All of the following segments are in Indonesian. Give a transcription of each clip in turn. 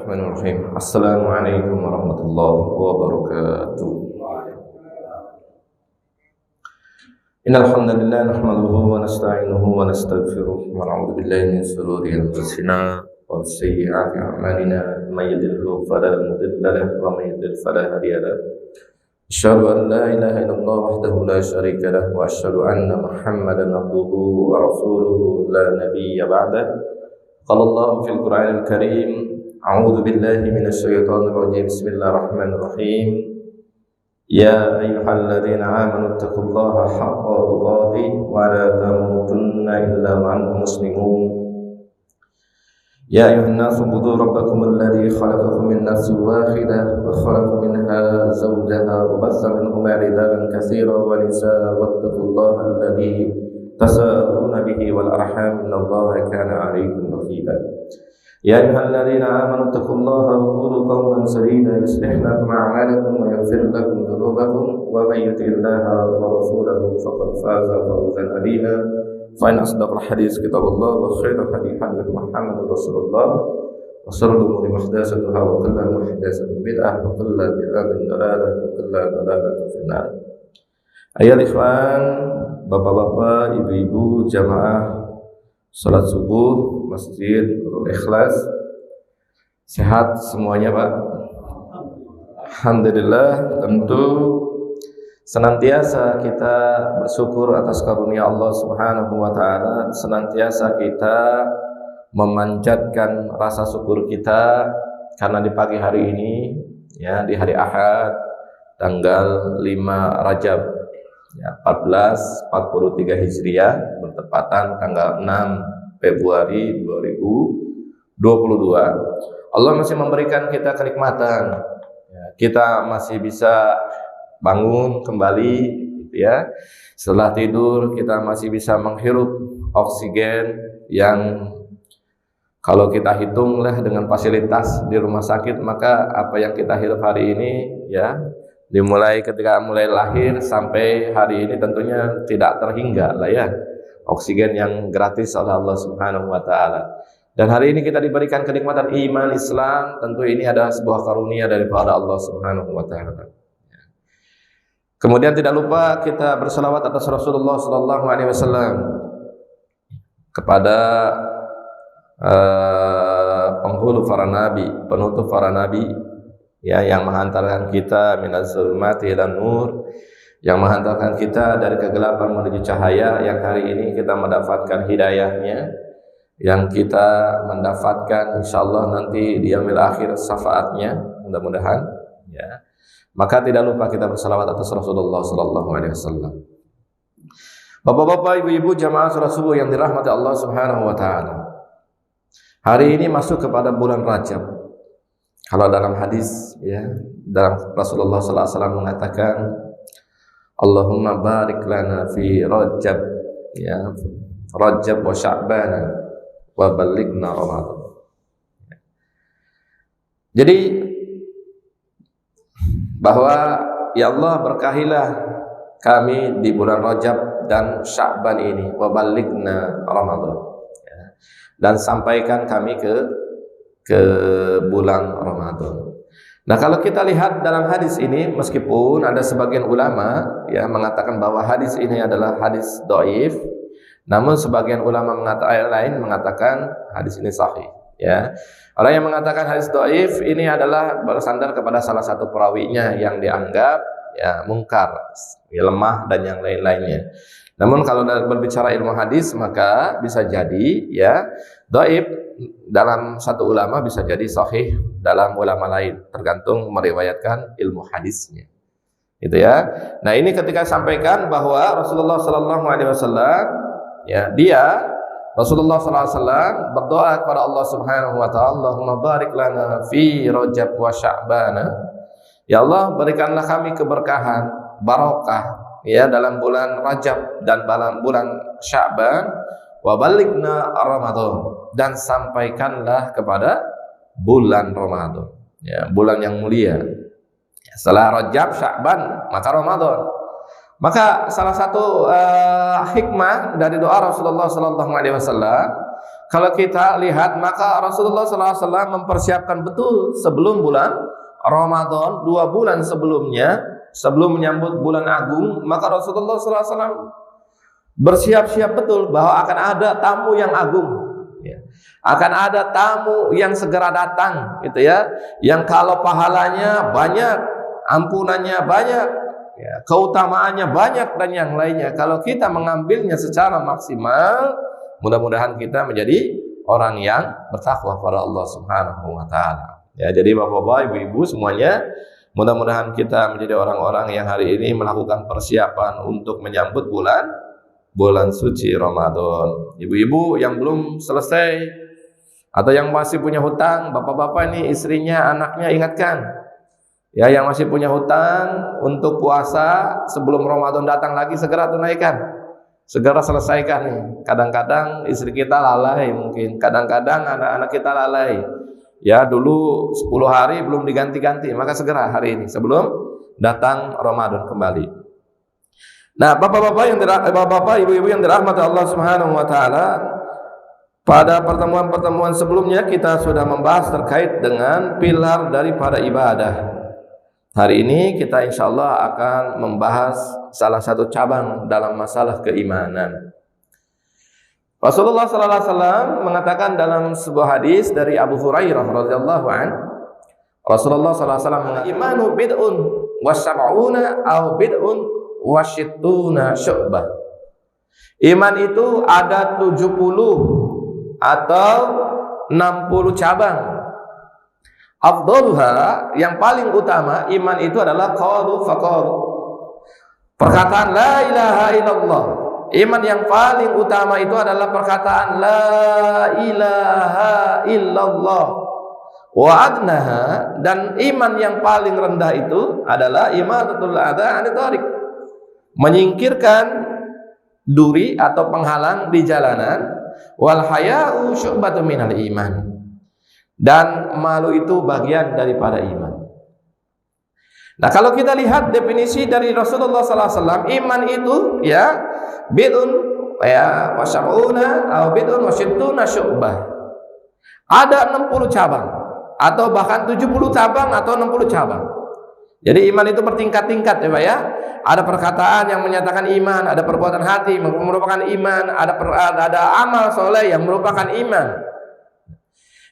Bismillahirrahmanirrahim. Assalamualaikum warahmatullahi wabarakatuh. Innal hamdalillah nahmaduhu wa nasta'inuhu wa nastaghfiruh wa na'udzu billahi min shururi anfusina wa sayyi'ati a'malina may yahdihillahu fala mudilla lahu wa may yudlil fala hadiya lahu. Asyhadu an la ilaha illallah wahdahu la syarika lahu wa asyhadu anna Muhammadan abduhu wa rasuluhu la nabiyya ba'dahu. Qala Allah fil Qur'anil Karim, a'udzu billahi minasy syaithanir rajim. Bismillahirrahmanirrahim. Ya ayyuhalladzina amanu taqullaha haqqa tuqatih wa la tamutunna illa wa antum muslimun. Ya ayyuhan nasu ubudu rabbakum alladzi khalaqakum min nafsin wahidah wa khalaqa minha zawjaha wa bassa minhuma rijalan katsiran wa nisaa wattaqullaha alladzi tasaaluna bihi wal arham innallaha kana 'alaykum raqiba. Ya ayyuhalladzina amanu taqullaha wa qulu qawlan sadida yuslih lakum a'malakum wa yaghfir lakum dhunubakum wa may yuti'illaha wa rasulahu faqad faza fawzan 'azima. Fa in asdaqal hadits kitabullah wa khairal hadi hadi Muhammadur Rasulullah wa sharrul umuri muhdatsatuha wa kullu muhdatsatin bid'ah wa kullu bid'atin dalalah wa kullu dalalatin finnar. Ayat ikhwan, bapak-bapak, ibu-ibu, jamaah salat subuh Masjid Nurul Ikhlas, sehat semuanya Pak? Alhamdulillah. Tentu senantiasa kita bersyukur atas karunia Allah Subhanahu wa taala, senantiasa kita memanjatkan rasa syukur kita karena di pagi hari ini, ya, di hari Ahad tanggal 5 Rajab, ya, 1443 Hijriah, bertepatan tanggal 6 Februari 2022. Allah masih memberikan kita kenikmatan, ya, kita masih bisa bangun kembali, gitu ya. Setelah tidur kita masih bisa menghirup oksigen yang kalau kita hitunglah dengan fasilitas di rumah sakit, maka apa yang kita hirup hari ini, ya, dimulai ketika mulai lahir sampai hari ini tentunya tidak terhingga lah, ya, oksigen yang gratis oleh Allah Subhanahu wa taala. Dan hari ini kita diberikan kenikmatan iman Islam, tentu ini adalah sebuah karunia daripada Allah Subhanahu wa taala. Kemudian tidak lupa kita berselawat atas Rasulullah sallallahu alaihi wasallam, kepada penghulu para nabi, penutup para nabi, ya, yang menghantarkan kita minaz zulumati ilan nur, yang menghantarkan kita dari kegelapan menuju cahaya, yang hari ini kita mendapatkan hidayahnya, yang kita mendapatkan insyaallah nanti di yaumil akhir syafaatnya, mudah-mudahan, ya. Maka tidak lupa kita bersalawat atas Rasulullah sallallahu alaihi wasallam. Bapak-bapak, ibu-ibu, jamaah salat subuh yang dirahmati Allah Subhanahu wa taala. Hari ini masuk kepada bulan Rajab. Kalau dalam hadis, ya, dalam Rasulullah sallallahu alaihi wasallam mengatakan, Allahumma barik lana fi Rajab, ya, Rajab wa Sya'ban wa ballighna Ramadan. Jadi bahwa ya Allah, berkahilah kami di bulan Rajab dan Sya'ban ini, wa ballighna Ramadan, ya, dan sampaikan kami ke bulan Ramadan. Nah, kalau kita lihat dalam hadis ini, meskipun ada sebagian ulama, ya, mengatakan bahwa hadis ini adalah hadis dhaif, namun sebagian ulama lain mengatakan hadis ini sahih, ya. Orang yang mengatakan hadis dhaif ini adalah bersandar kepada salah satu perawinya yang dianggap, ya, mungkar, ya, lemah dan yang lain-lainnya. Namun kalau berbicara ilmu hadis, maka bisa jadi, ya, dhaif dalam satu ulama, bisa jadi sahih dalam ulama lain, tergantung meriwayatkan ilmu hadisnya, gitu ya. Nah, ini ketika sampaikan bahwa Rasulullah sallallahu alaihi wasallam, ya, Rasulullah sallallahu alaihi wasallam berdoa kepada Allah Subhanahu wa taala, Allahumma barik lana fi Rajab wa Sya'ban. Ya Allah, berikanlah kami keberkahan, barokah, ya, dalam bulan Rajab dan dalam bulan Sya'ban, wa balighna Ramadan, dan sampaikanlah kepada bulan Ramadan, ya, bulan yang mulia. Setelah Rajab, Sya'ban, maka Ramadan. Maka salah satu hikmah dari doa Rasulullah sallallahu alaihi wasallam kalau kita lihat, maka Rasulullah SAW mempersiapkan betul sebelum bulan Ramadan, 2 bulan sebelumnya, sebelum menyambut bulan agung, maka Rasulullah SAW bersiap-siap betul bahwa akan ada tamu yang agung, ya. Akan ada tamu yang segera datang, gitu ya, yang kalau pahalanya banyak, ampunannya banyak, ya, keutamaannya banyak dan yang lainnya. Kalau kita mengambilnya secara maksimal, mudah-mudahan kita menjadi orang yang bertakwa kepada Allah Subhanahu wa taala. Ya, jadi Bapak-bapak, Ibu-ibu semuanya, mudah-mudahan kita menjadi orang-orang yang hari ini melakukan persiapan untuk menyambut bulan suci Ramadan. Ibu-ibu yang belum selesai atau yang masih punya hutang, bapak-bapak ini istrinya, anaknya ingatkan. Ya, yang masih punya hutang untuk puasa sebelum Ramadan datang lagi, segera tunaikan. Segera selesaikan nih. Kadang-kadang istri kita lalai mungkin, kadang-kadang anak-anak kita lalai. Ya, dulu 10 hari belum diganti-ganti, maka segera hari ini sebelum datang Ramadan kembali. Nah, bapak-bapak, ibu-ibu yang dirahmati Allah Subhanahu wa taala, pada pertemuan-pertemuan sebelumnya kita sudah membahas terkait dengan pilar daripada ibadah. Hari ini kita insyaallah akan membahas salah satu cabang dalam masalah keimanan. Rasulullah sallallahu alaihi wasallam mengatakan dalam sebuah hadis dari Abu Hurairah radhiyallahu anhu, Rasulullah sallallahu alaihi wasallam mengatakan, "Imanu bid'un wa sab'una aw bid'un wasyittuna syu'bah." Iman itu ada 70 atau 60 cabang. Afdaluha, yang paling utama iman itu adalah qaulu faqalu, perkataan la ilaha illallah. Iman yang paling utama itu adalah perkataan la ilaha illallah. Wa adnaha, dan iman yang paling rendah itu adalah imatatul adza anit thariq, menyingkirkan duri atau penghalang di jalanan. Wal haya'u syu'batun minal iman, dan malu itu bagian daripada iman. Nah, kalau kita lihat definisi dari Rasulullah SAW, iman itu ya bid'un ya wasyab'una atau bid'un wasyittuna syu'bah. Ada 60 cabang atau bahkan 70 cabang atau 60 cabang. Jadi iman itu bertingkat-tingkat ya Pak ya. Ada perkataan yang menyatakan iman, ada perbuatan hati merupakan iman, ada amal soleh yang merupakan iman.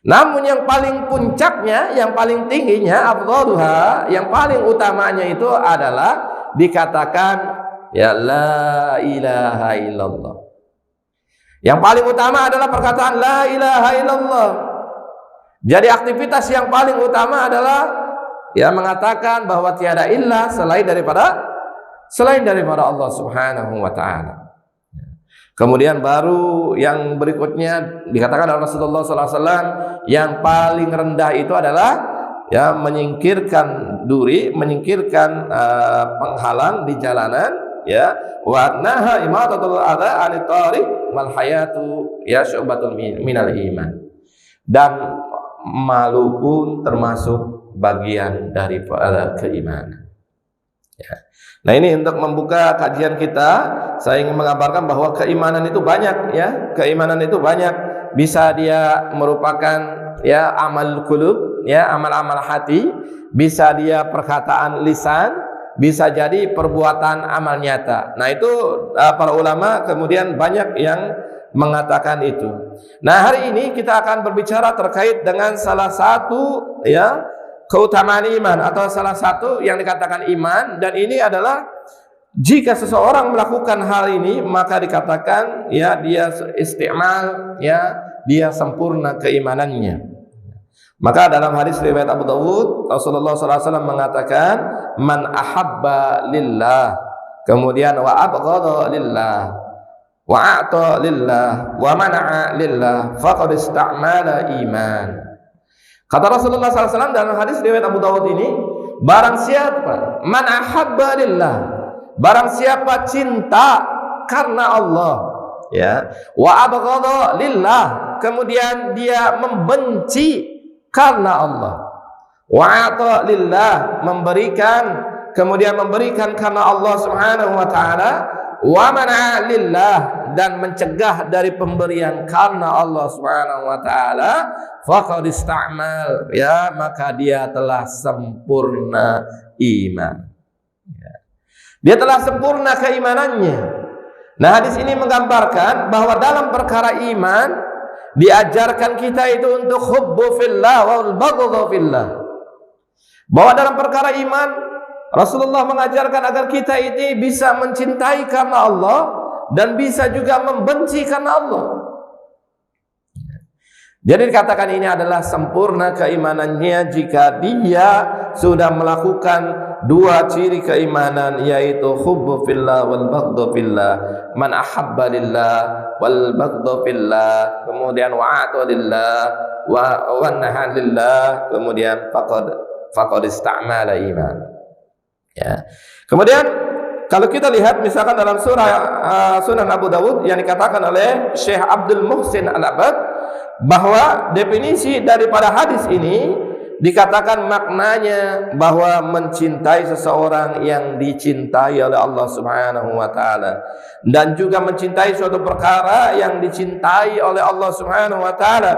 Namun yang paling puncaknya, yang paling tingginya, afdhaluha, yang paling utamanya itu adalah dikatakan ya la ilaha illallah. Yang paling utama adalah perkataan la ilaha illallah. Jadi aktivitas yang paling utama adalah ya mengatakan bahwa tiada ilah selain daripada Allah Subhanahu wa taala. Kemudian baru yang berikutnya dikatakan oleh Rasulullah SAW, yang paling rendah itu adalah ya menyingkirkan duri, menyingkirkan penghalang di jalanan, ya, wa naha imatatul adza anit thariq wal hayatu ya syu'batun minal iman. Dan malu pun termasuk bagian daripada keimanan. Ya. Nah, ini untuk membuka kajian kita, saya ingin mengabarkan bahwa keimanan itu banyak ya. Keimanan itu banyak, bisa dia merupakan ya amal qulub, ya amal-amal hati, bisa dia perkataan lisan, bisa jadi perbuatan amal nyata. Nah, itu para ulama kemudian banyak yang mengatakan itu. Nah, hari ini kita akan berbicara terkait dengan salah satu ya keutamaan iman, atau salah satu yang dikatakan iman, dan ini adalah jika seseorang melakukan hal ini maka dikatakan ya dia istimal, ya dia sempurna keimanannya. Maka dalam hadis riwayat Abu Dawud, Rasulullah SAW mengatakan man ahabba lillah, kemudian wa abghadha lillah, wa a'ta lillah, wa mana'a lillah, faqad istamala iman. Kata Rasulullah SAW dalam hadis riwayat Abu Dawud ini, barang siapa man ahabba lillah, barang siapa cinta karena Allah, ya, wa abghadha lillah, kemudian dia membenci karena Allah, wa ata lillah, memberikan, kemudian memberikan karena Allah Subhanahu wa taala, wa mana'a lillah, dan mencegah dari pemberian karena Allah Subhanahu wa taala, faqad ista'mal, ya, maka dia telah sempurna iman. Ya. Dia telah sempurna keimanannya. Nah, hadis ini menggambarkan bahwa dalam perkara iman diajarkan kita itu untuk hubbu fillah wal baghdhu fillah. Bahwa dalam perkara iman Rasulullah mengajarkan agar kita ini bisa mencintai karena Allah dan bisa juga membenci karena Allah. Jadi dikatakan ini adalah sempurna keimanannya jika dia sudah melakukan dua ciri keimanan, yaitu hubbu fillah wal baghdhu fillah. Man ahabba lillah wal baghdhu fillah, kemudian wa'ata lillah wa naha lillah, kemudian faqad istamala iman. Ya. Kemudian kalau kita lihat misalkan dalam surah Sunan Abu Dawud yang dikatakan oleh Syekh Abdul Muhsin Al-Abbad, bahwa definisi daripada hadis ini dikatakan maknanya bahwa mencintai seseorang yang dicintai oleh Allah Subhanahu wa taala, dan juga mencintai suatu perkara yang dicintai oleh Allah Subhanahu wa taala.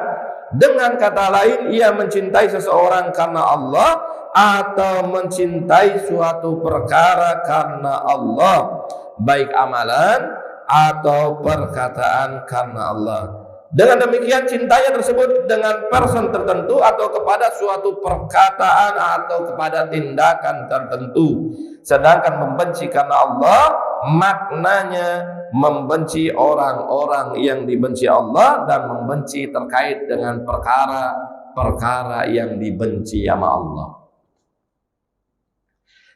Dengan kata lain, ia mencintai seseorang karena Allah atau mencintai suatu perkara karena Allah, baik amalan atau perkataan karena Allah. Dengan demikian cintanya tersebut dengan person tertentu atau kepada suatu perkataan atau kepada tindakan tertentu. Sedangkan membenci karena Allah maknanya membenci orang-orang yang dibenci Allah dan membenci terkait dengan perkara-perkara yang dibenci sama Allah.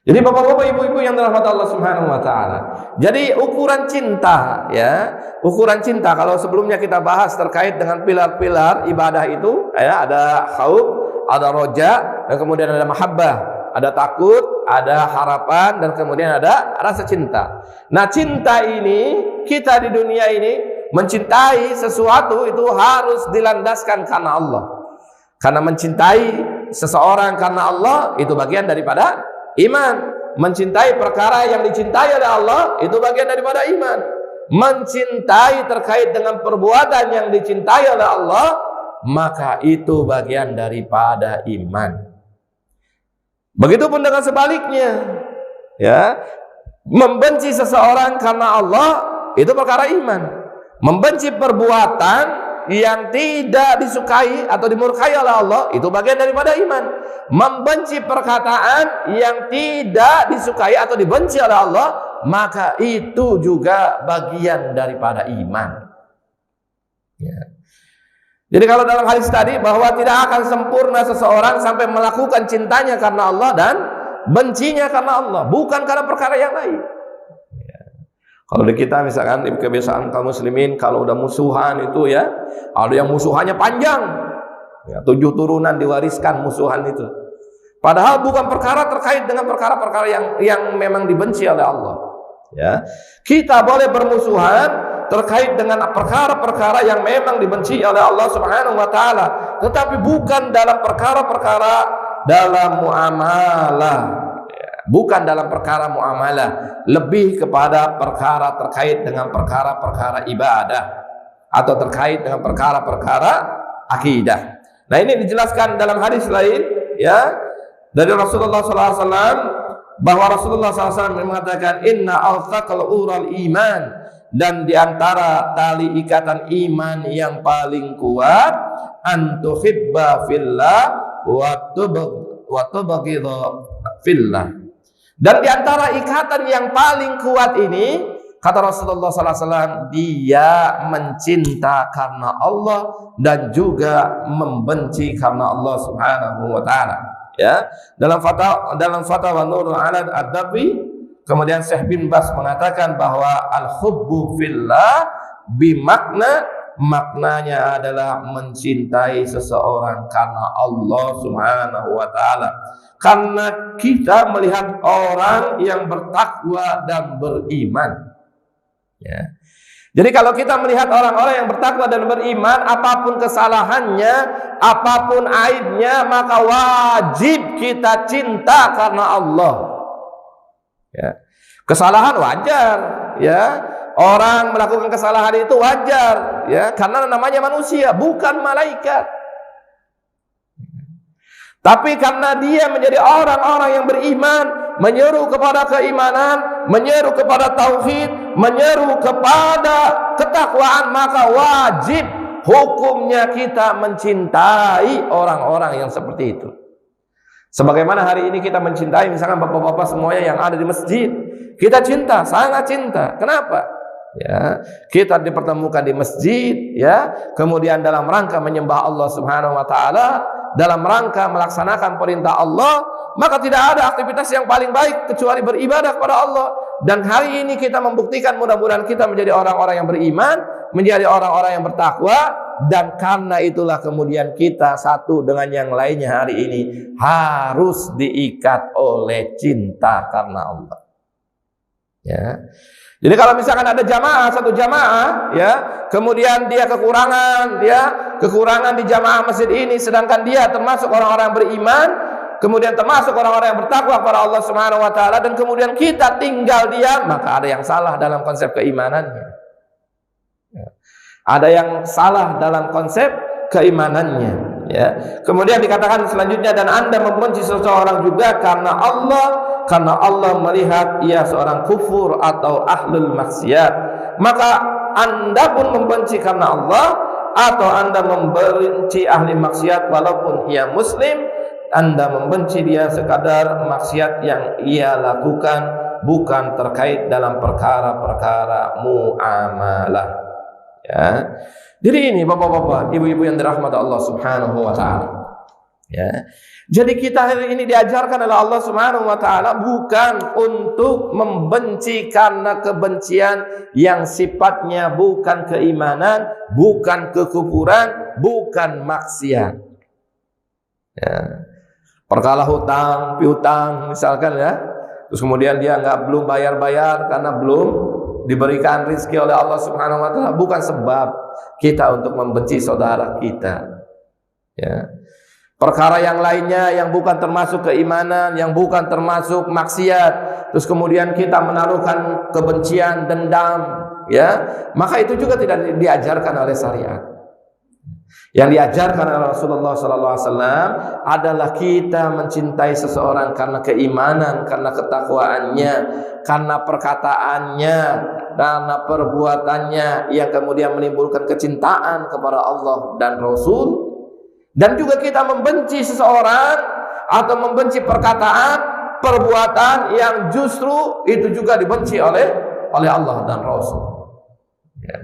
Jadi bapak-bapak, ibu-ibu yang dirahmati Allah Subhanahu wa taala. Jadi ukuran cinta, ya, ukuran cinta kalau sebelumnya kita bahas terkait dengan pilar-pilar ibadah itu, ya, ada khauf, ada roja, dan kemudian ada mahabbah, ada takut, ada harapan, dan kemudian ada rasa cinta. Nah, cinta ini kita di dunia ini mencintai sesuatu itu harus dilandaskan karena Allah. Karena mencintai seseorang karena Allah itu bagian daripada iman. Mencintai perkara yang dicintai oleh Allah itu bagian daripada iman. Mencintai terkait dengan perbuatan yang dicintai oleh Allah, maka itu bagian daripada iman. Begitupun dengan sebaliknya, ya, membenci seseorang karena Allah itu perkara iman. Membenci perbuatan yang tidak disukai atau dimurkai oleh Allah itu bagian daripada iman. Membenci perkataan yang tidak disukai atau dibenci oleh Allah, maka itu juga bagian daripada iman. Ya. Jadi kalau dalam hadis tadi bahwa tidak akan sempurna seseorang sampai melakukan cintanya karena Allah dan bencinya karena Allah, bukan karena perkara yang lain. Kalau di kita misalkan kebiasaan kaum muslimin kalau udah musuhan itu, ya, ada yang musuhannya panjang, ya, 7 turunan diwariskan musuhan itu. Padahal bukan perkara terkait dengan perkara-perkara yang memang dibenci oleh Allah. Ya, kita boleh bermusuhan terkait dengan perkara-perkara yang memang dibenci oleh Allah Subhanahu wa taala, tetapi bukan dalam perkara-perkara dalam muamalah. Bukan dalam perkara muamalah, lebih kepada perkara terkait dengan perkara-perkara ibadah atau terkait dengan perkara-perkara akidah. Nah, ini dijelaskan dalam hadis lain, ya, dari Rasulullah SAW, bahwa Rasulullah SAW mengatakan inna althaqal ural iman, dan diantara tali ikatan iman yang paling kuat antuhibba fillah wa tubghidha fillah. Dan diantara ikatan yang paling kuat ini, kata Rasulullah SAW, dia mencinta karena Allah dan juga membenci karena Allah Subhanahu wa taala. Ya, dalam fatwa Nurul Alad Ad-Dabi, kemudian Syekh bin Bas mengatakan bahwa al-hubbu fillah maknanya adalah mencintai seseorang karena Allah Subhanahu wa taala. Karena kita melihat orang yang bertakwa dan beriman. Ya. Jadi kalau kita melihat orang-orang yang bertakwa dan beriman, apapun kesalahannya, apapun aibnya, maka wajib kita cinta karena Allah. Ya. Kesalahan wajar, ya. Orang melakukan kesalahan itu wajar, ya, karena namanya manusia, bukan malaikat. Tapi karena dia menjadi orang-orang yang beriman, menyeru kepada keimanan, menyeru kepada tauhid, menyeru kepada ketakwaan, maka wajib hukumnya kita mencintai orang-orang yang seperti itu. Sebagaimana hari ini kita mencintai misalkan bapak-bapak semuanya yang ada di masjid, kita cinta, sangat cinta. Kenapa? Ya, kita dipertemukan di masjid, ya, kemudian dalam rangka menyembah Allah Subhanahu wa taala, dalam rangka melaksanakan perintah Allah, maka tidak ada aktivitas yang paling baik kecuali beribadah kepada Allah. Dan hari ini kita membuktikan, mudah-mudahan kita menjadi orang-orang yang beriman, menjadi orang-orang yang bertakwa, dan karena itulah kemudian kita satu dengan yang lainnya hari ini harus diikat oleh cinta karena Allah. Ya. Jadi kalau misalkan ada jamaah, satu jamaah, ya, kemudian dia kekurangan di jamaah masjid ini, sedangkan dia termasuk orang-orang beriman, kemudian termasuk orang-orang yang bertakwa kepada Allah Subhanahu wa taala, dan kemudian kita tinggal diam, maka ada yang salah dalam konsep keimanannya. Ya. Ada yang salah dalam konsep keimanannya, ya. Kemudian dikatakan selanjutnya, dan Anda membenci seseorang juga karena Allah melihat ia seorang kufur atau ahlul maksiat, maka Anda pun membenci karena Allah, atau Anda membenci ahli maksiat walaupun ia muslim, Anda membenci dia sekadar maksiat yang ia lakukan, bukan terkait dalam perkara-perkara muamalah. Ya. Jadi ini bapak-bapak, ibu-ibu yang dirahmati Allah Subhanahu wa taala. Ya. Jadi kita hari ini diajarkan oleh Allah Subhanahu wa taala bukan untuk membenci karena kebencian yang sifatnya bukan keimanan, bukan kekufuran, bukan maksiat. Ya. Perkara hutang, piutang misalkan, ya. Terus kemudian dia belum bayar-bayar karena belum diberikan rezeki oleh Allah Subhanahu wa taala, bukan sebab kita untuk membenci saudara kita. Ya. Perkara yang lainnya yang bukan termasuk keimanan, yang bukan termasuk maksiat, terus kemudian kita menaruhkan kebencian, dendam, ya, maka itu juga tidak diajarkan oleh syariat. Yang diajarkan oleh Rasulullah SAW adalah kita mencintai seseorang karena keimanan, karena ketakwaannya, karena perkataannya, karena perbuatannya yang kemudian menimbulkan kecintaan kepada Allah dan Rasul. Dan juga kita membenci seseorang atau membenci perkataan, perbuatan yang justru itu juga dibenci oleh Allah dan Rasul. Ya.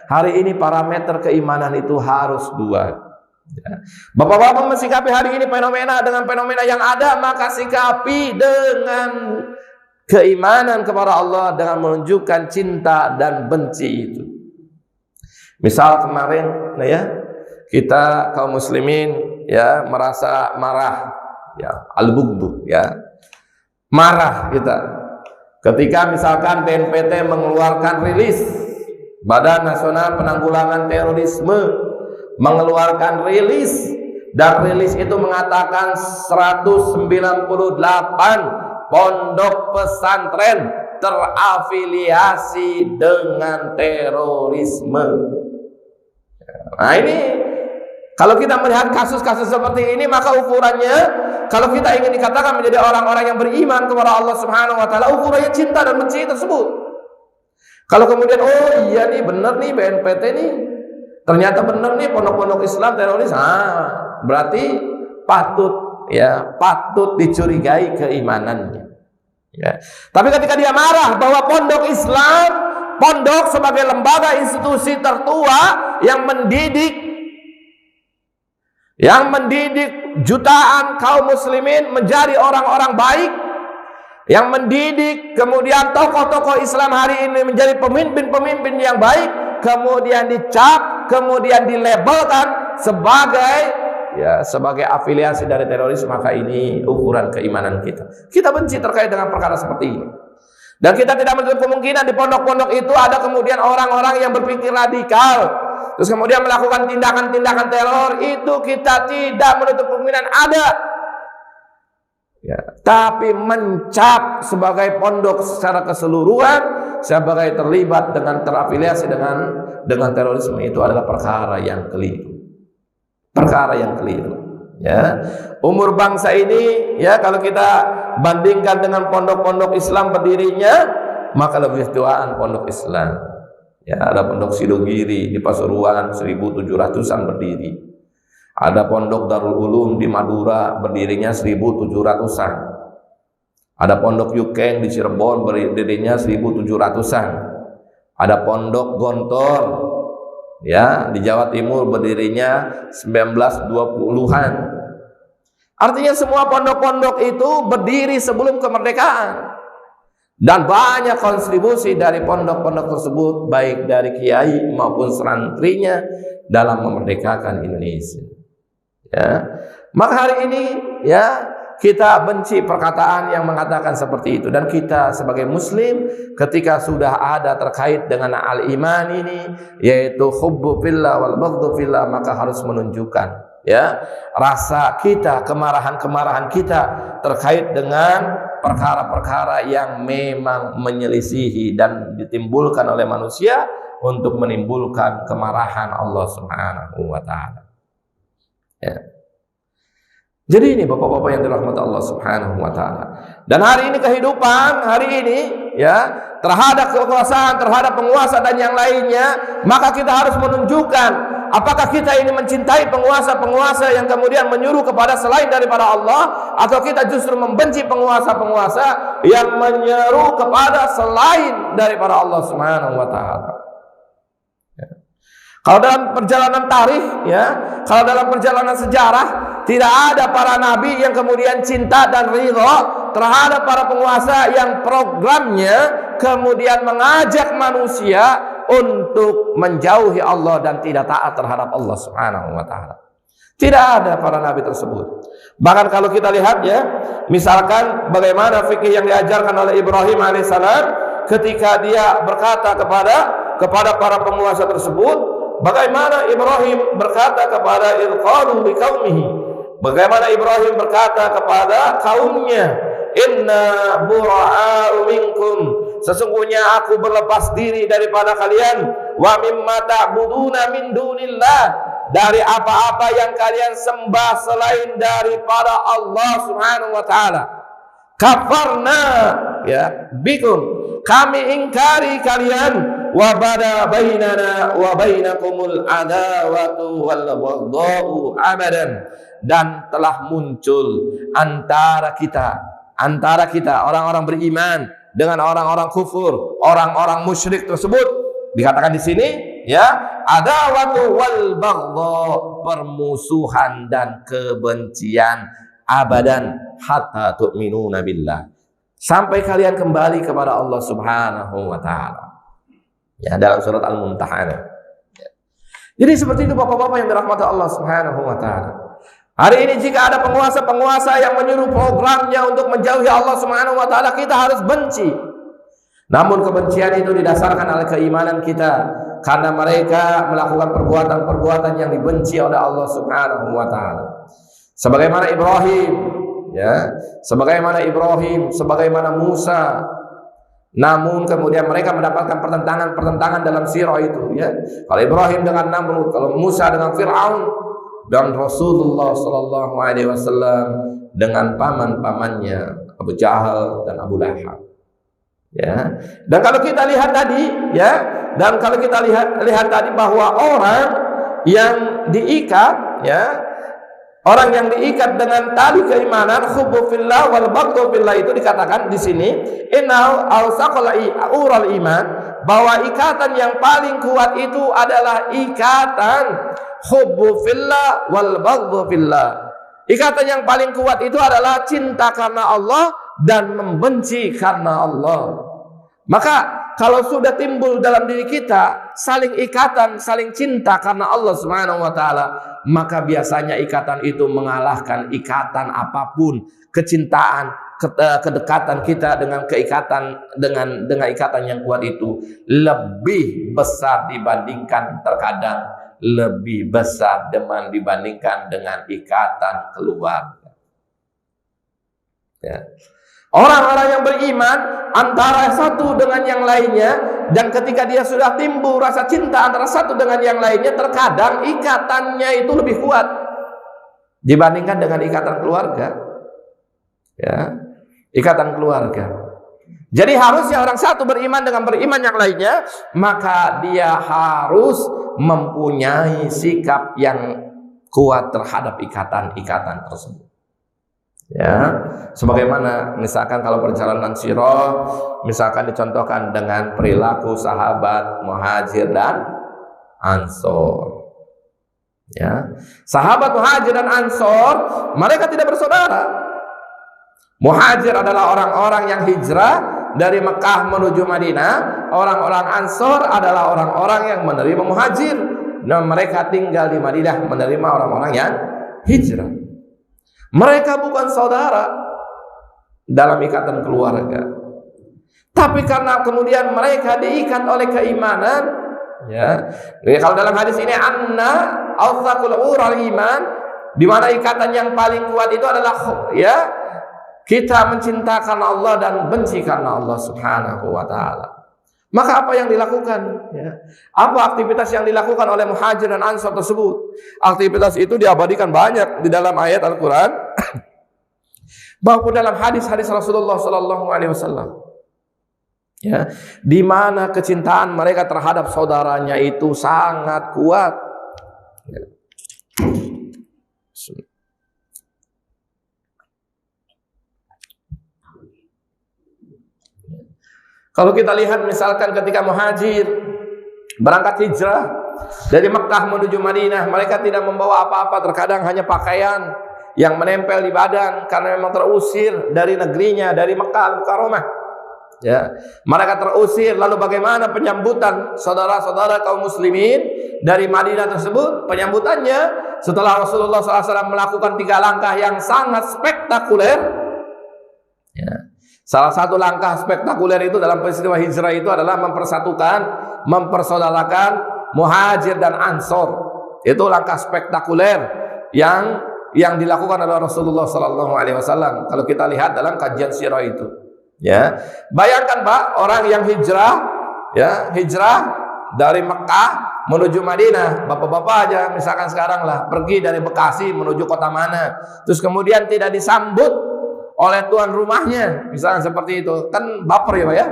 Hari ini parameter keimanan itu harus dua. Ya. Bapak-bapak mensikapi hari ini fenomena dengan fenomena yang ada, maka sikapi dengan keimanan kepada Allah dengan menunjukkan cinta dan benci itu. Misal kemarin, kita kaum muslimin, ya, merasa marah, ya, al-bughdu, ya, marah kita ketika misalkan BNPT mengeluarkan rilis, Badan Nasional Penanggulangan Terorisme mengeluarkan rilis, dan rilis itu mengatakan 198 pondok pesantren terafiliasi dengan terorisme. Nah ini, kalau kita melihat kasus-kasus seperti ini, maka ukurannya, kalau kita ingin dikatakan menjadi orang-orang yang beriman kepada Allah Subhanahu wa taala, ukurannya cinta dan benci tersebut. Kalau kemudian, oh iya nih, benar nih BNPT nih, ternyata benar nih pondok-pondok Islam teroris, berarti patut dicurigai keimanannya. Ya. Tapi ketika dia marah bahwa pondok Islam, pondok sebagai lembaga institusi tertua yang mendidik jutaan kaum muslimin menjadi orang-orang baik, yang mendidik kemudian tokoh-tokoh Islam hari ini menjadi pemimpin-pemimpin yang baik, kemudian dicap, kemudian dilabelkan sebagai afiliasi dari teroris, maka ini ukuran keimanan kita. Kita benci terkait dengan perkara seperti ini. Dan kita tidak menutup kemungkinan di pondok-pondok itu ada kemudian orang-orang yang berpikir radikal, terus kemudian melakukan tindakan-tindakan teror. Itu kita tidak menutup kemungkinan ada. Ya. Tapi mencap sebagai pondok secara keseluruhan, sebagai terlibat dengan terafiliasi dengan terorisme itu adalah perkara yang keliru. Perkara yang keliru. Ya, umur bangsa ini ya kalau kita bandingkan dengan pondok-pondok Islam berdirinya, maka lebih tuaan pondok Islam. Ya, ada pondok Sidogiri di Pasuruan 1700-an berdiri. Ada pondok Darul Ulum di Madura berdirinya 1700-an. Ada pondok Yukeng di Cirebon berdirinya 1700-an. Ada pondok Gontor ya di Jawa Timur berdirinya 1920-an. Artinya semua pondok-pondok itu berdiri sebelum kemerdekaan. Dan banyak kontribusi dari pondok-pondok tersebut baik dari kiai maupun santrinya dalam memerdekakan Indonesia. Ya. Maka hari ini ya kita benci perkataan yang mengatakan seperti itu, dan kita sebagai muslim ketika sudah ada terkait dengan al-iman ini yaitu hubbu fillah wal baghdhu fillah, maka harus menunjukkan ya rasa kita, kemarahan-kemarahan kita terkait dengan perkara-perkara yang memang menyelisihi dan ditimbulkan oleh manusia untuk menimbulkan kemarahan Allah Subhanahu wa taala. Ya. Jadi ini bapak-bapak yang dirahmati Allah Subhanahu wa taala. Dan hari ini kehidupan hari ini ya terhadap kekuasaan, terhadap penguasa dan yang lainnya, maka kita harus menunjukkan apakah kita ini mencintai penguasa-penguasa yang kemudian menyuruh kepada selain daripada Allah, atau kita justru membenci penguasa-penguasa yang menyeru kepada selain daripada Allah Subhanahu wa taala. Kalau dalam perjalanan tarikh ya, kalau dalam perjalanan sejarah tidak ada para nabi yang kemudian cinta dan ridha terhadap para penguasa yang programnya kemudian mengajak manusia untuk menjauhi Allah dan tidak taat terhadap Allah Subhanahu wa taala. Tidak ada para nabi tersebut. Bahkan kalau kita lihat ya, misalkan bagaimana fikih yang diajarkan oleh Ibrahim alaihissalam ketika dia berkata kepada para penguasa tersebut, bagaimana Ibrahim berkata kepada ilqalu liqaumihi, bagaimana Ibrahim berkata kepada kaumnya, inna bura'u minkum, sesungguhnya aku berlepas diri daripada kalian, wa mimma ta'buduna min dunillah, dari apa-apa yang kalian sembah selain daripada Allah Subhanahu wa taala. Kafarna ya bikum, kami ingkari kalian, wa bada bainana wa bainakumul adawatu wal baghdha'u abadan, dan telah muncul antara kita orang-orang beriman dengan orang-orang kufur, orang-orang musyrik tersebut. Dikatakan di sini ya, adawatu wal baghdha, permusuhan dan kebencian, abadan hatta tu'minuna billah, sampai kalian kembali kepada Allah Subhanahu wa taala. Ya, dalam surat Al-Mumtahanah. Jadi seperti itu bapak-bapak yang dirahmati Allah Subhanahu wa taala. Hari ini jika ada penguasa-penguasa yang menyuruh programnya untuk menjauhi Allah Subhanahu wa taala, kita harus benci. Namun kebencian itu didasarkan oleh keimanan kita, karena mereka melakukan perbuatan-perbuatan yang dibenci oleh Allah Subhanahu wa taala. Sebagaimana Ibrahim, ya, sebagaimana Musa. Namun kemudian mereka mendapatkan pertentangan dalam sirah itu, ya. Kalau Ibrahim dengan Namrud, kalau Musa dengan Fir'aun, dan Rasulullah sallallahu alaihi wasallam dengan paman-pamannya Abu Jahal dan Abu Lahab. Ya. Dan kalau kita lihat tadi, ya, lihat tadi bahwa orang yang diikat, ya, orang yang diikat dengan tali keimanan, hubbu fillah wal baghdhu fillah, itu dikatakan di sini innal awsaqal ural iman, bahwa ikatan yang paling kuat itu adalah ikatan hubbu fillah wal baghdhu fillah. Ikatan yang paling kuat itu adalah cinta karena Allah dan membenci karena Allah. Maka kalau sudah timbul dalam diri kita saling ikatan, saling cinta karena Allah Subhanahu wa taala, maka biasanya ikatan itu mengalahkan ikatan apapun. Kecintaan, kedekatan kita dengan ikatan yang kuat itu lebih besar dibandingkan, terkadang lebih besar dibandingkan dengan ikatan keluarga. Ya. Orang-orang yang beriman antara satu dengan yang lainnya, dan ketika dia sudah timbul rasa cinta antara satu dengan yang lainnya, terkadang ikatannya itu lebih kuat dibandingkan dengan ikatan keluarga. Ya, ikatan keluarga. Jadi harusnya orang satu beriman dengan beriman yang lainnya, maka dia harus mempunyai sikap yang kuat terhadap ikatan-ikatan tersebut. Ya, sebagaimana misalkan kalau perjalanan sirah, misalkan dicontohkan dengan perilaku sahabat Muhajir dan Ansor. Ya, sahabat Muhajir dan Ansor, mereka tidak bersaudara. Muhajir adalah orang-orang yang hijrah dari Mekah menuju Madinah. Orang-orang Ansor adalah orang-orang yang menerima Muhajir, dan mereka tinggal di Madinah menerima orang-orang yang hijrah. Mereka bukan saudara dalam ikatan keluarga, tapi karena kemudian mereka diikat oleh keimanan. Ya, kalau dalam hadis ini anna awthaqul ural iman, di mana ikatan yang paling kuat itu adalah ya kita mencintakan Allah dan benci karena Allah Subhanahu wa taala. Maka apa yang dilakukan? Ya. Apa aktivitas yang dilakukan oleh Muhajir dan Ansor tersebut? Aktivitas itu diabadikan banyak di dalam ayat Al-Quran maupun dalam hadis-hadis Rasulullah SAW. Ya, di mana kecintaan mereka terhadap saudaranya itu sangat kuat. Ya. Kalau kita lihat misalkan ketika Muhajir berangkat hijrah dari Mekah menuju Madinah, mereka tidak membawa apa-apa, terkadang hanya pakaian yang menempel di badan karena memang terusir dari negerinya, dari Mekah Al-Mukarramah. Ya, mereka terusir. Lalu bagaimana penyambutan saudara-saudara kaum muslimin dari Madinah tersebut? Penyambutannya setelah Rasulullah SAW melakukan 3 langkah yang sangat spektakuler. Ya. Salah satu langkah spektakuler itu dalam peristiwa hijrah itu adalah mempersatukan, mempersaudarakan Muhajir dan Ansor. Itu langkah spektakuler yang dilakukan oleh Rasulullah SAW. Kalau kita lihat dalam kajian sirah itu, ya, bayangkan Pak, orang yang hijrah, ya, hijrah dari Mekah menuju Madinah, bapak-bapak aja misalkan sekarang lah pergi dari Bekasi menuju kota mana, terus kemudian tidak disambut oleh tuan rumahnya, misalnya seperti itu, kan baper ya Pak ya,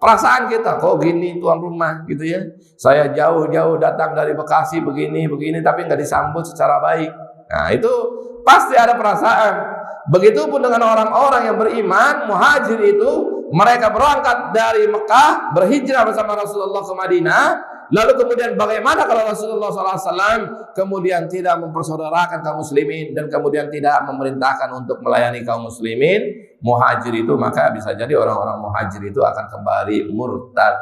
perasaan kita, kok gini tuan rumah gitu ya, saya jauh-jauh datang dari Bekasi begini, tapi nggak disambut secara baik. Nah itu pasti ada perasaan. Begitupun dengan orang-orang yang beriman, Muhajir itu, mereka berangkat dari Mekah, berhijrah bersama Rasulullah ke Madinah. Lalu kemudian bagaimana kalau Rasulullah SAW kemudian tidak mempersaudarakan kaum muslimin dan kemudian tidak memerintahkan untuk melayani kaum muslimin, Muhajir itu, maka bisa jadi orang-orang Muhajir itu akan kembali murtad,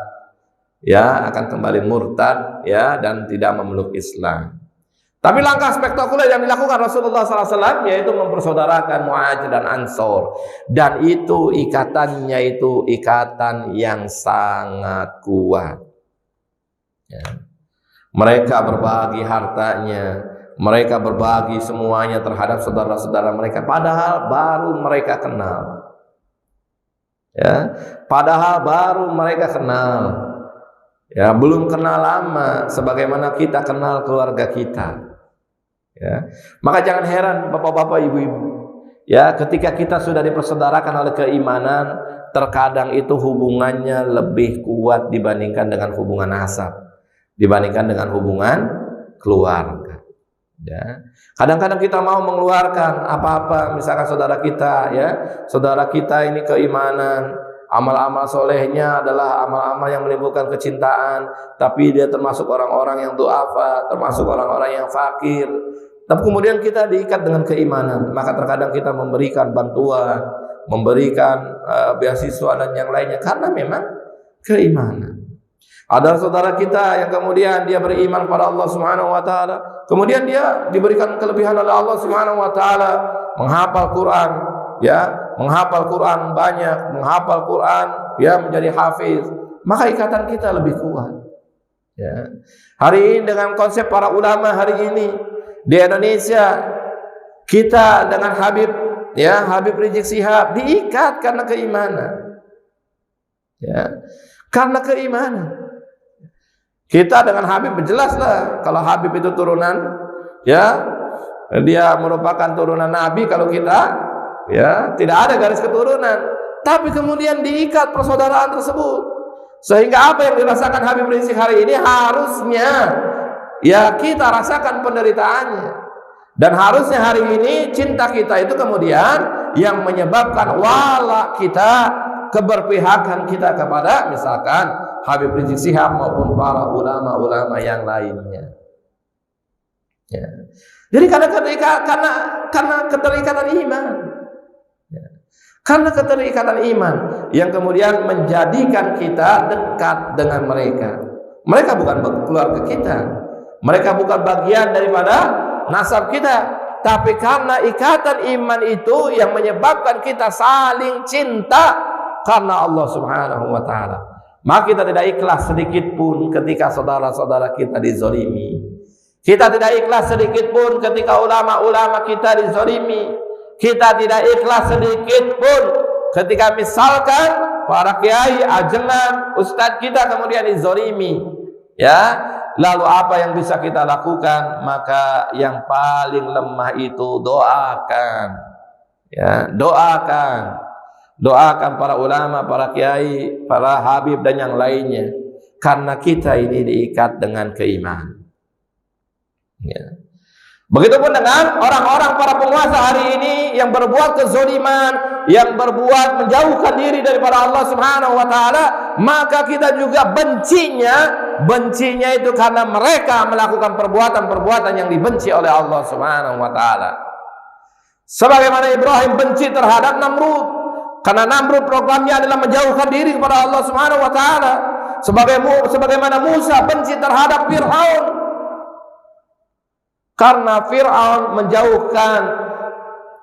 ya, akan kembali murtad, ya, dan tidak memeluk Islam. Tapi langkah spektakuler yang dilakukan Rasulullah SAW yaitu mempersaudarakan Muhajir dan Ansor, dan itu ikatannya itu ikatan yang sangat kuat. Ya. Mereka berbagi hartanya, mereka berbagi semuanya terhadap saudara-saudara mereka, padahal baru mereka kenal. Ya, padahal baru mereka kenal. Ya, belum kenal lama sebagaimana kita kenal keluarga kita. Ya, maka jangan heran bapak-bapak, ibu-ibu, ya, ketika kita sudah dipersaudarakan oleh keimanan, terkadang itu hubungannya lebih kuat dibandingkan dengan hubungan nasab, dibandingkan dengan hubungan keluarga. Ya, kadang-kadang kita mau mengeluarkan apa-apa, misalkan saudara kita, ya, saudara kita ini keimanan, amal-amal solehnya adalah amal-amal yang menimbulkan kecintaan, tapi dia termasuk orang-orang yang du'afa, termasuk orang-orang yang fakir. Tapi kemudian kita diikat dengan keimanan, maka terkadang kita memberikan bantuan, memberikan beasiswa dan yang lainnya karena memang keimanan. Ada saudara kita yang kemudian dia beriman pada Allah Subhanahu wa taala, kemudian dia diberikan kelebihan oleh Allah Subhanahu wa taala, menghafal Quran, ya, menghafal Quran banyak, menghafal Quran, ya, menjadi hafiz, maka ikatan kita lebih kuat. Ya. Hari ini dengan konsep para ulama hari ini di Indonesia, kita dengan Habib ya Habib Rizik Syihab diikat karena keimanan. Ya, karena keimanan. Kita dengan Habib jelaslah kalau Habib itu turunan, ya dia merupakan turunan Nabi. Kalau kita, ya tidak ada garis keturunan, tapi kemudian diikat persaudaraan tersebut, sehingga apa yang dirasakan Habib Rizik hari ini harusnya ya kita rasakan penderitaannya, dan harusnya hari ini cinta kita itu kemudian yang menyebabkan wala kita, keberpihakan kita kepada misalkan Habib Rizik Syihab maupun para ulama-ulama yang lainnya. Ya. Jadi karena keterikatan iman, ya. Karena keterikatan iman yang kemudian menjadikan kita dekat dengan mereka. Mereka bukan keluarga kita, mereka bukan bagian daripada nasab kita, tapi karena ikatan iman itu yang menyebabkan kita saling cinta karena Allah Subhanahu wa Ta'ala. Maka kita tidak ikhlas sedikit pun ketika saudara-saudara kita dizalimi. Kita tidak ikhlas sedikit pun ketika ulama-ulama kita dizalimi. Kita tidak ikhlas sedikit pun ketika misalkan para kiai, ajengan, ustadz kita kemudian dizalimi. Ya, lalu apa yang bisa kita lakukan? Maka yang paling lemah itu doakan. Ya, doakan. Doakan para ulama, para kiai, para habib dan yang lainnya, karena kita ini diikat dengan keimanan. Ya. Begitupun dengan orang-orang para penguasa hari ini yang berbuat kezaliman, yang berbuat menjauhkan diri daripada Allah Subhanahu wa Ta'ala, maka kita juga bencinya itu karena mereka melakukan perbuatan-perbuatan yang dibenci oleh Allah Subhanahu wa Ta'ala. Sebagaimana Ibrahim benci terhadap Namrud, karena Namrud programnya adalah menjauhkan diri kepada Allah Subhanahu wa Ta'ala. Sebagaimana Musa benci terhadap Fir'aun, karena Fir'aun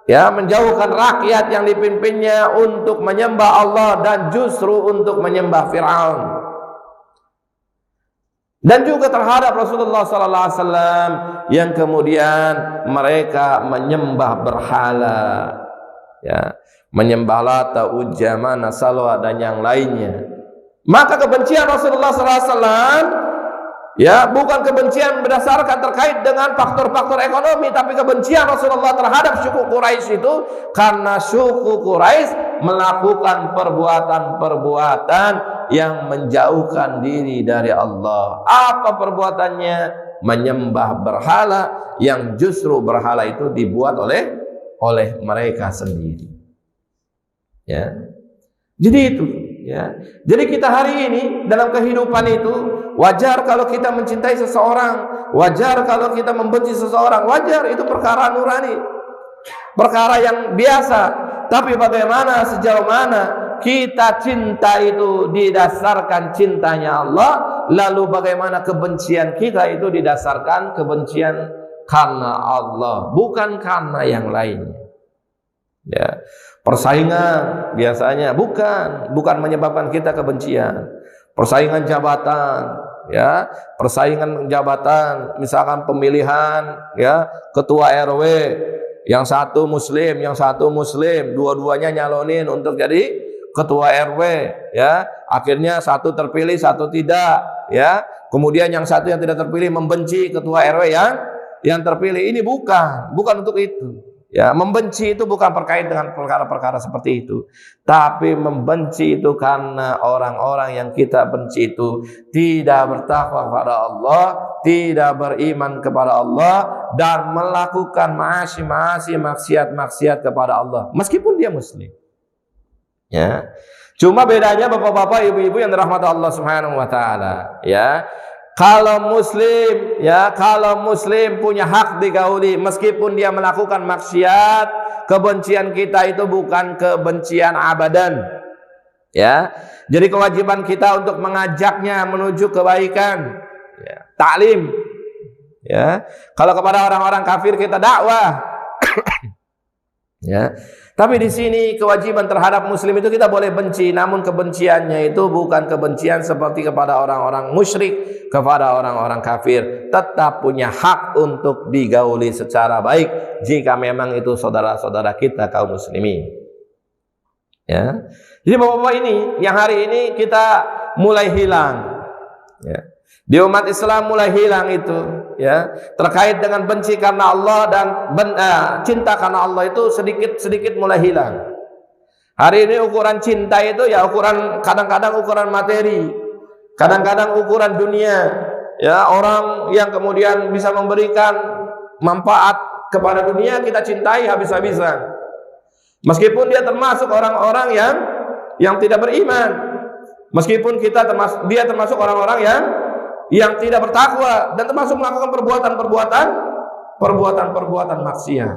menjauhkan rakyat yang dipimpinnya untuk menyembah Allah dan justru untuk menyembah Fir'aun. Dan juga terhadap Rasulullah sallallahu alaihi wasallam yang kemudian mereka menyembah berhala, ya, menyembah Lata, Uzza, Manat, Salwa dan yang lainnya. Maka kebencian Rasulullah sallallahu alaihi wasallam ya bukan kebencian berdasarkan terkait dengan faktor-faktor ekonomi, tapi kebencian Rasulullah terhadap suku Quraisy itu karena suku Quraisy melakukan perbuatan-perbuatan yang menjauhkan diri dari Allah. Apa perbuatannya? Menyembah berhala, yang justru berhala itu dibuat oleh mereka sendiri. Ya, jadi itu. Ya, jadi kita hari ini dalam kehidupan itu wajar kalau kita mencintai seseorang, wajar kalau kita membenci seseorang, wajar, itu perkara nurani, perkara yang biasa. Tapi bagaimana, sejauh mana kita cinta itu didasarkan cintanya Allah, lalu bagaimana kebencian kita itu didasarkan kebencian karena Allah, bukan karena yang lainnya. Ya, persaingan biasanya bukan menyebabkan kita kebencian. Persaingan jabatan, ya, persaingan jabatan, misalkan pemilihan, ya, ketua RW, yang satu muslim, dua-duanya nyalonin untuk jadi ketua RW, ya. Akhirnya satu terpilih, satu tidak, ya. Kemudian yang satu yang tidak terpilih membenci ketua RW yang terpilih. Ini bukan untuk itu. Ya, membenci itu bukan terkait dengan perkara-perkara seperti itu, tapi membenci itu karena orang-orang yang kita benci itu tidak bertakwa kepada Allah, tidak beriman kepada Allah, dan melakukan maksiat kepada Allah meskipun dia muslim. Ya, cuma bedanya bapak-bapak, ibu-ibu yang dirahmati Allah Subhanahu wa Ta'ala, ya. Kalau muslim punya hak digauli meskipun dia melakukan maksiat, kebencian kita itu bukan kebencian abadan. Ya. Jadi kewajiban kita untuk mengajaknya menuju kebaikan, ya, taklim. Ya. Kalau kepada orang-orang kafir kita dakwah. Ya. Tapi di sini kewajiban terhadap muslim itu kita boleh benci, namun kebenciannya itu bukan kebencian seperti kepada orang-orang musyrik, kepada orang-orang kafir. Tetap punya hak untuk digauli secara baik jika memang itu saudara-saudara kita kaum muslimin. Ya. Jadi bapak-bapak ini yang hari ini kita mulai hilang. Ya. Di umat Islam mulai hilang itu, ya, terkait dengan benci karena Allah dan cinta karena Allah itu sedikit mulai hilang. Hari ini ukuran cinta itu ya ukuran, kadang-kadang ukuran materi, kadang-kadang ukuran dunia, ya, orang yang kemudian bisa memberikan manfaat kepada dunia kita cintai habis-habisan, meskipun dia termasuk orang-orang yang tidak beriman, meskipun dia termasuk orang-orang yang tidak bertakwa dan termasuk melakukan perbuatan maksiat.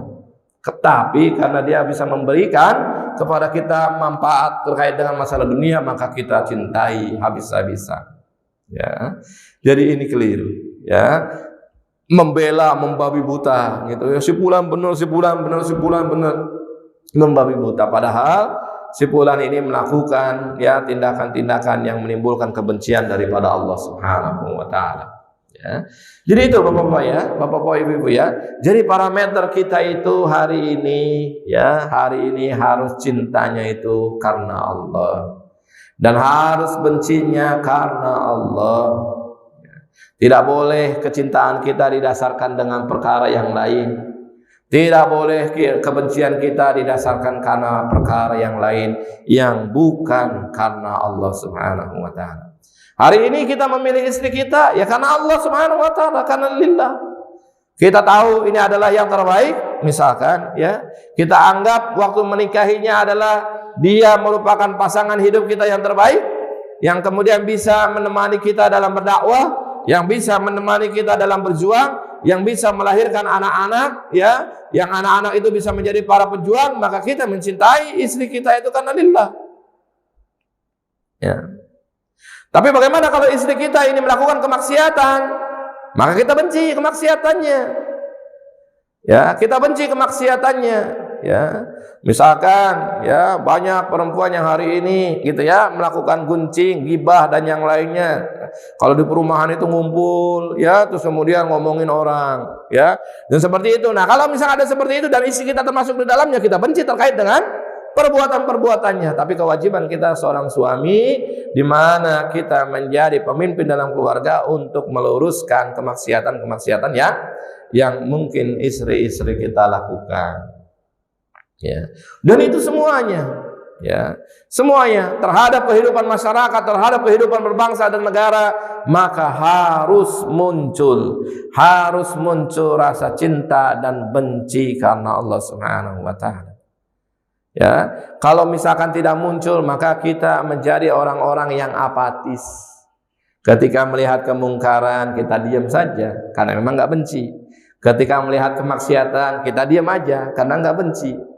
Tetapi karena dia bisa memberikan kepada kita manfaat terkait dengan masalah dunia, maka kita cintai habis-habisan. Ya. Jadi ini keliru, ya. Membela, membabi buta gitu ya. Si fulan benar, membabi buta, padahal si fulan ini melakukan ya tindakan-tindakan yang menimbulkan kebencian daripada Allah Subhanahu wa taala. Ya. Jadi itu Bapak-bapak ya, Bapak-bapak Ibu-ibu ya. Jadi parameter kita itu hari ini harus cintanya itu karena Allah dan harus bencinya karena Allah. Tidak boleh kecintaan kita didasarkan dengan perkara yang lain. Tidak boleh kebencian kita didasarkan karena perkara yang lain yang bukan karena Allah Subhanahu wa taala. Hari ini kita memilih istri kita ya karena Allah Subhanahu wa taala, karena lillah. Kita tahu ini adalah yang terbaik, misalkan ya, kita anggap waktu menikahinya adalah dia merupakan pasangan hidup kita yang terbaik, yang kemudian bisa menemani kita dalam berdakwah, yang bisa menemani kita dalam berjuang, yang bisa melahirkan anak-anak, ya, yang anak-anak itu bisa menjadi para pejuang, maka kita mencintai istri kita itu karena lillah. Ya. Tapi bagaimana kalau istri kita ini melakukan kemaksiatan? Maka kita benci kemaksiatannya. Ya, kita benci kemaksiatannya. Ya, misalkan ya banyak perempuan yang hari ini gitu ya melakukan gunjing, gibah dan yang lainnya. Kalau di perumahan itu ngumpul ya, terus kemudian ngomongin orang ya, dan seperti itu. Nah, kalau misalnya ada seperti itu dan istri kita termasuk di dalamnya, kita benci terkait dengan perbuatan-perbuatannya. Tapi kewajiban kita seorang suami di mana kita menjadi pemimpin dalam keluarga untuk meluruskan kemaksiatan-kemaksiatan yang mungkin istri-istri kita lakukan. Ya. Dan itu semuanya, ya, semuanya terhadap kehidupan masyarakat, terhadap kehidupan berbangsa dan negara, maka harus muncul rasa cinta dan benci karena Allah Subhanahu wa taala. Ya, kalau misalkan tidak muncul, maka kita menjadi orang-orang yang apatis. Ketika melihat kemungkaran, kita diam saja karena memang nggak benci. Ketika melihat kemaksiatan, kita diam aja karena nggak benci.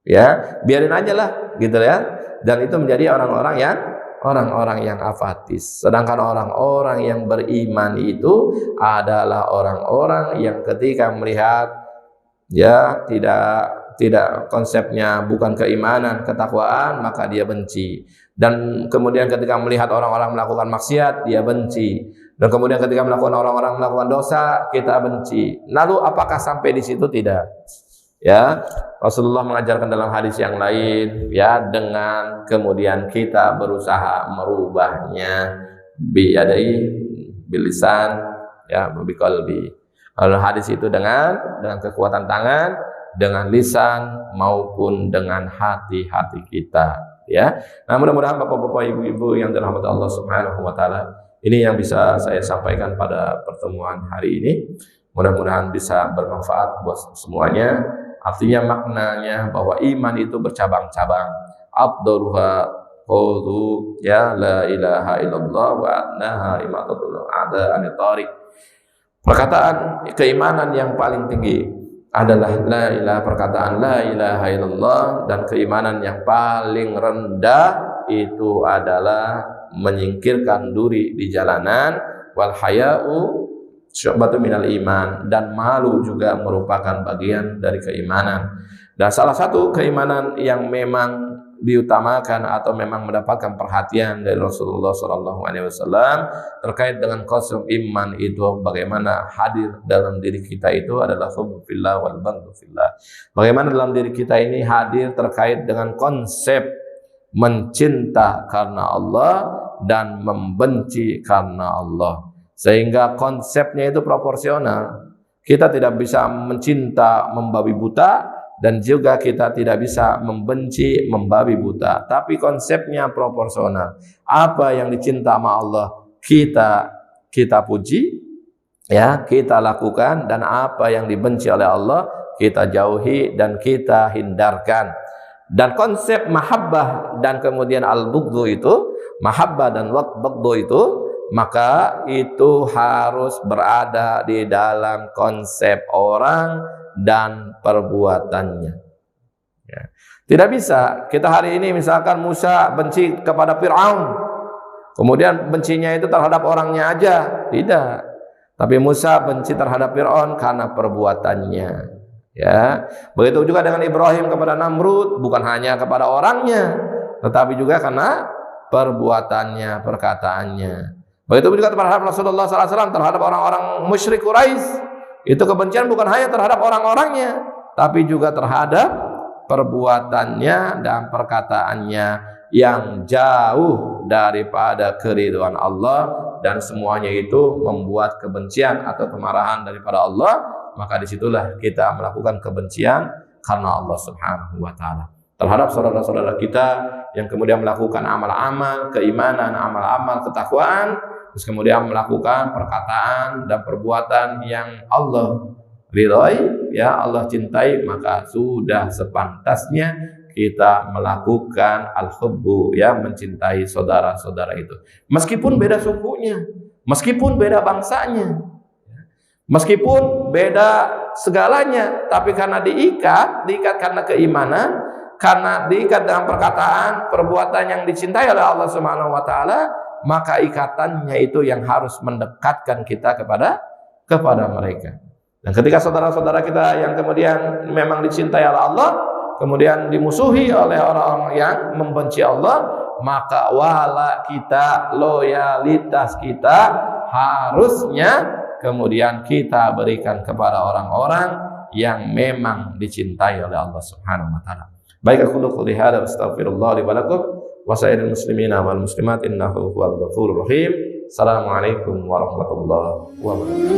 Ya, biarin aja lah gitu ya. Dan itu menjadi orang-orang yang apatis. Sedangkan orang-orang yang beriman itu adalah orang-orang yang ketika melihat ya tidak konsepnya bukan keimanan, ketakwaan, maka dia benci. Dan kemudian ketika melihat orang-orang melakukan maksiat, dia benci. Dan kemudian ketika orang-orang melakukan dosa, kita benci. Lalu apakah sampai di situ? Tidak. Ya, Rasulullah mengajarkan dalam hadis yang lain ya, dengan kemudian kita berusaha merubahnya biyadai, bilisan, ya, biqalbi. Kalau hadis itu dengan kekuatan tangan, dengan lisan maupun dengan hati-hati kita, ya. Nah, mudah-mudahan Bapak-bapak, Ibu-ibu yang dirahmati Allah Subhanahu wa taala, ini yang bisa saya sampaikan pada pertemuan hari ini. Mudah-mudahan bisa bermanfaat buat semuanya. Artinya maknanya bahwa iman itu bercabang-cabang. Afdaluha qawlu ya la ilaha illallah wa adnaha imatatul a'da anit tariq. Perkataan keimanan yang paling tinggi adalah perkataan la ilaha illallah, dan keimanan yang paling rendah itu adalah menyingkirkan duri di jalanan. Wal haya'u syu'batun minal iman, dan malu juga merupakan bagian dari keimanan. Dan salah satu keimanan yang memang diutamakan atau memang mendapatkan perhatian dari Rasulullah SAW terkait dengan konsep iman itu, bagaimana hadir dalam diri kita itu adalah hubbu fillah wal baghdhu fillah. Bagaimana dalam diri kita ini hadir terkait dengan konsep mencinta karena Allah dan membenci karena Allah, sehingga konsepnya itu proporsional. Kita tidak bisa mencinta membabi buta dan juga kita tidak bisa membenci membabi buta, tapi konsepnya proporsional. Apa yang dicinta sama Allah kita puji, ya, kita lakukan, dan apa yang dibenci oleh Allah kita jauhi dan kita hindarkan. Dan konsep mahabbah dan kemudian al-bughdhu itu, mahabbah dan bughdhu itu, maka itu harus berada di dalam konsep orang dan perbuatannya. Ya. Tidak bisa kita hari ini misalkan Musa benci kepada Fir'aun, kemudian bencinya itu terhadap orangnya aja, tidak. Tapi Musa benci terhadap Fir'aun karena perbuatannya. Ya, begitu juga dengan Ibrahim kepada Namrud, bukan hanya kepada orangnya, tetapi juga karena perbuatannya, perkataannya. Begitu juga terhadap Rasulullah SAW, terhadap orang-orang musyrik Quraisy. Itu kebencian bukan hanya terhadap orang-orangnya, tapi juga terhadap perbuatannya dan perkataannya yang jauh daripada keridhaan Allah, dan semuanya itu membuat kebencian atau kemarahan daripada Allah. Maka disitulah kita melakukan kebencian karena Allah Subhanahu wa Ta'ala terhadap saudara-saudara kita yang kemudian melakukan amal-amal keimanan, amal-amal ketakwaan, terus kemudian melakukan perkataan dan perbuatan yang Allah ridhoi, ya, Allah cintai, maka sudah sepantasnya kita melakukan al-hubbu, ya, mencintai saudara-saudara itu, meskipun beda sukunya, meskipun beda bangsanya, meskipun beda segalanya, tapi karena diikat karena keimanan, karena diikat dengan perkataan, perbuatan yang dicintai oleh Allah Subhanahu wa Ta'ala, maka ikatannya itu yang harus mendekatkan kita kepada mereka. Dan ketika saudara-saudara kita yang kemudian memang dicintai oleh Allah, kemudian dimusuhi oleh orang-orang yang membenci Allah, maka wala kita, loyalitas kita harusnya kemudian kita berikan kepada orang-orang yang memang dicintai oleh Allah Subhanahu wa Ta'ala. Baik, aku qouli hadza astaghfirullah li wa lakum wa sa'iril muslimina wal muslimat innahu huwal ghafurur rahim. Assalamualaikum warahmatullahi wabarakatuh.